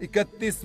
31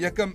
1